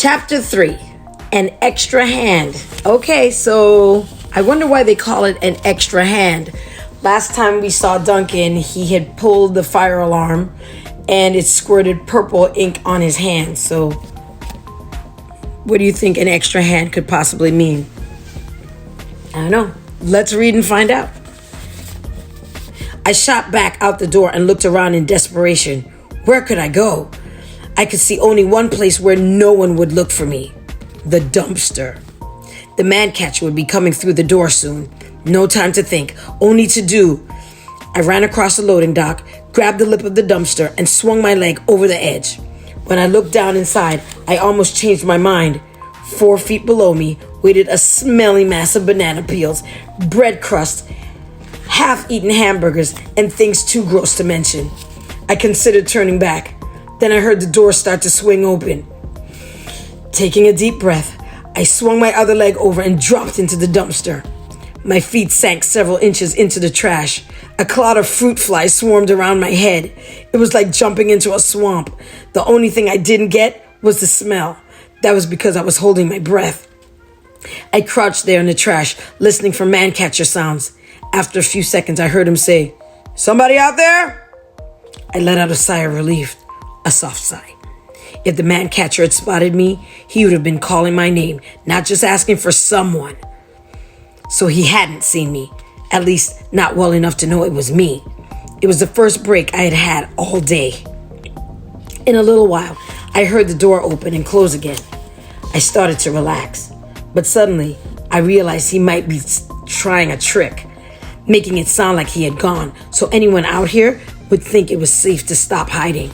Chapter 3, An Extra Hand. Okay, so I wonder why they call it an extra hand. Last time we saw Duncan, he had pulled the fire alarm and it squirted purple ink on his hand. So what do you think an extra hand could possibly mean? I don't know. Let's read and find out. I shot back out the door and looked around in desperation. Where could I go? I could see only one place where no one would look for me. The dumpster. The man catcher would be coming through the door soon. No time to think, only to do. I ran across the loading dock, grabbed the lip of the dumpster, and swung my leg over the edge. When I looked down inside, I almost changed my mind. 4 feet below me waited a smelly mass of banana peels, bread crust, half-eaten hamburgers, and things too gross to mention. I considered turning back. Then I heard the door start to swing open. Taking a deep breath, I swung my other leg over and dropped into the dumpster. My feet sank several inches into the trash. A cloud of fruit flies swarmed around my head. It was like jumping into a swamp. The only thing I didn't get was the smell. That was because I was holding my breath. I crouched there in the trash, listening for man catcher sounds. After a few seconds, I heard him say, "Somebody out there?" I let out a sigh of relief. A soft sigh. If the man catcher had spotted me, he would have been calling my name, not just asking for someone. So he hadn't seen me, at least not well enough to know it was me. It was the first break I had had all day. In a little while, I heard the door open and close again. I started to relax, but suddenly I realized he might be trying a trick, making it sound like he had gone, so anyone out here would think it was safe to stop hiding.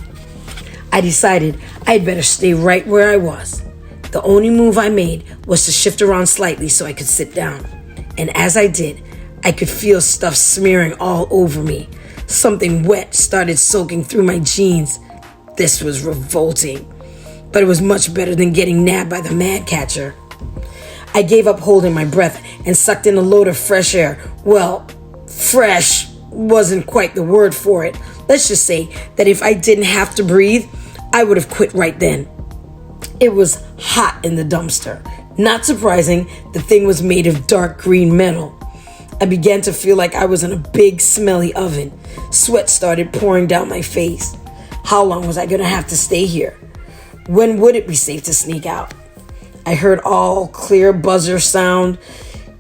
I decided I'd better stay right where I was. The only move I made was to shift around slightly so I could sit down. And as I did, I could feel stuff smearing all over me. Something wet started soaking through my jeans. This was revolting, but it was much better than getting nabbed by the man catcher. I gave up holding my breath and sucked in a load of fresh air. Well, fresh wasn't quite the word for it. Let's just say that if I didn't have to breathe, I would have quit right then. It was hot in the dumpster. Not surprising, the thing was made of dark green metal. I began to feel like I was in a big, smelly oven. Sweat started pouring down my face. How long was I going to have to stay here? When would it be safe to sneak out? I heard all clear buzzer sound.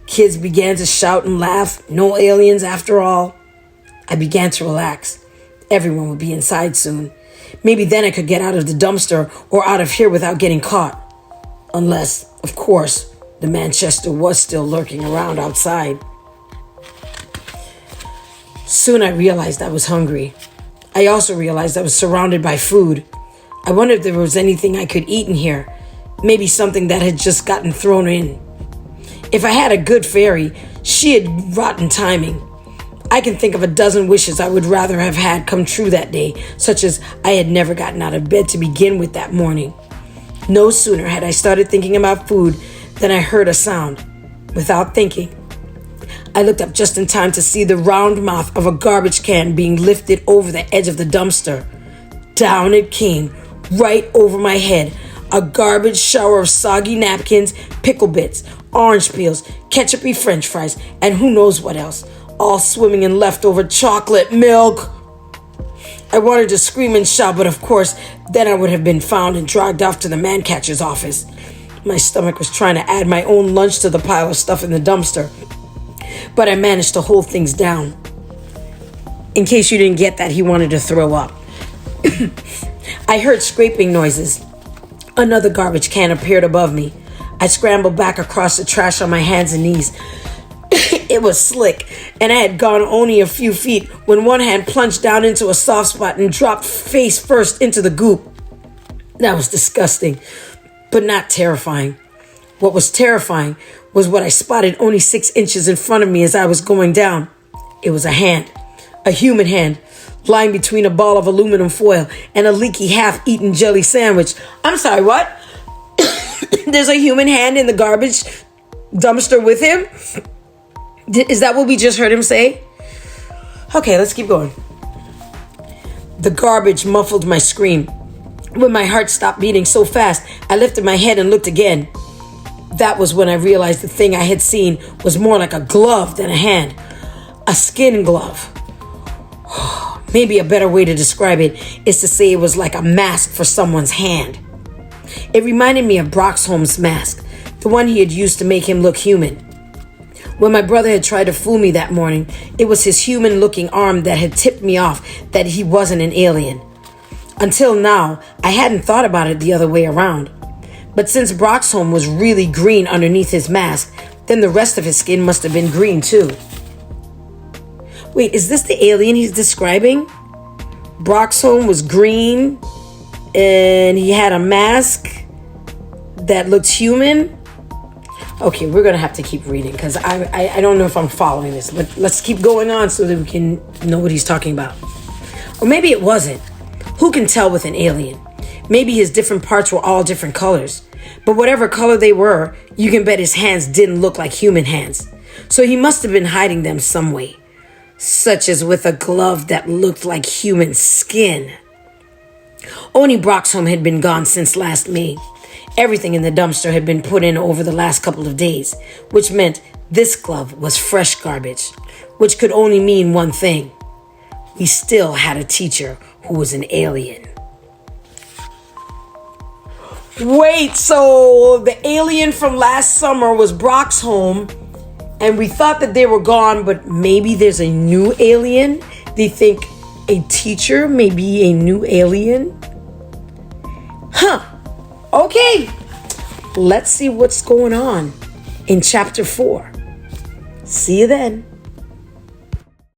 Kids began to shout and laugh. No aliens after all. I began to relax. Everyone would be inside soon. Maybe then I could get out of the dumpster or out of here without getting caught. Unless, of course, the Manchester was still lurking around outside. Soon I realized I was hungry. I also realized I was surrounded by food. I wondered if there was anything I could eat in here. Maybe something that had just gotten thrown in. If I had a good fairy, she had rotten timing. I can think of a dozen wishes I would rather have had come true that day, such as I had never gotten out of bed to begin with that morning. No sooner had I started thinking about food than I heard a sound. Without thinking, I looked up just in time to see the round mouth of a garbage can being lifted over the edge of the dumpster. Down it came, right over my head. A garbage shower of soggy napkins, pickle bits, orange peels, ketchupy french fries, and who knows what else. All swimming in leftover chocolate milk. I wanted to scream and shout, but of course, then I would have been found and dragged off to the man catcher's office. My stomach was trying to add my own lunch to the pile of stuff in the dumpster, but I managed to hold things down. In case you didn't get that, he wanted to throw up. I heard scraping noises. Another garbage can appeared above me. I scrambled back across the trash on my hands and knees. It was slick, and I had gone only a few feet when one hand plunged down into a soft spot and dropped face first into the goop. That was disgusting, but not terrifying. What was terrifying was what I spotted only 6 inches in front of me as I was going down. It was a hand, a human hand, lying between a ball of aluminum foil and a leaky half-eaten jelly sandwich. I'm sorry, what? There's a human hand in the garbage dumpster with him? Is that what we just heard him say? Okay, let's keep going. The garbage muffled my scream. When my heart stopped beating so fast, I lifted my head and looked again. That was when I realized the thing I had seen was more like a glove than a hand. A skin glove. Maybe a better way to describe it is to say it was like a mask for someone's hand. It reminded me of Broxholm's mask, the one he had used to make him look human. When my brother had tried to fool me that morning, it was his human-looking arm that had tipped me off that he wasn't an alien. Until now, I hadn't thought about it the other way around. But since Broxholm was really green underneath his mask, then the rest of his skin must have been green too. Wait, is this the alien he's describing? Broxholm was green and he had a mask that looked human? Okay, we're going to have to keep reading because I don't know if I'm following this. But let's keep going on so that we can know what he's talking about. Or maybe it wasn't. Who can tell with an alien? Maybe his different parts were all different colors. But whatever color they were, you can bet his hands didn't look like human hands. So he must have been hiding them some way. Such as with a glove that looked like human skin. Only Broxholm had been gone since last May. Everything in the dumpster had been put in over the last couple of days, which meant this glove was fresh garbage, which could only mean one thing. We still had a teacher who was an alien. Wait, so the alien from last summer was Broxholm, and we thought that they were gone, but maybe there's a new alien? They think a teacher may be a new alien? Huh. Okay. Let's see what's going on in chapter 4. See you then.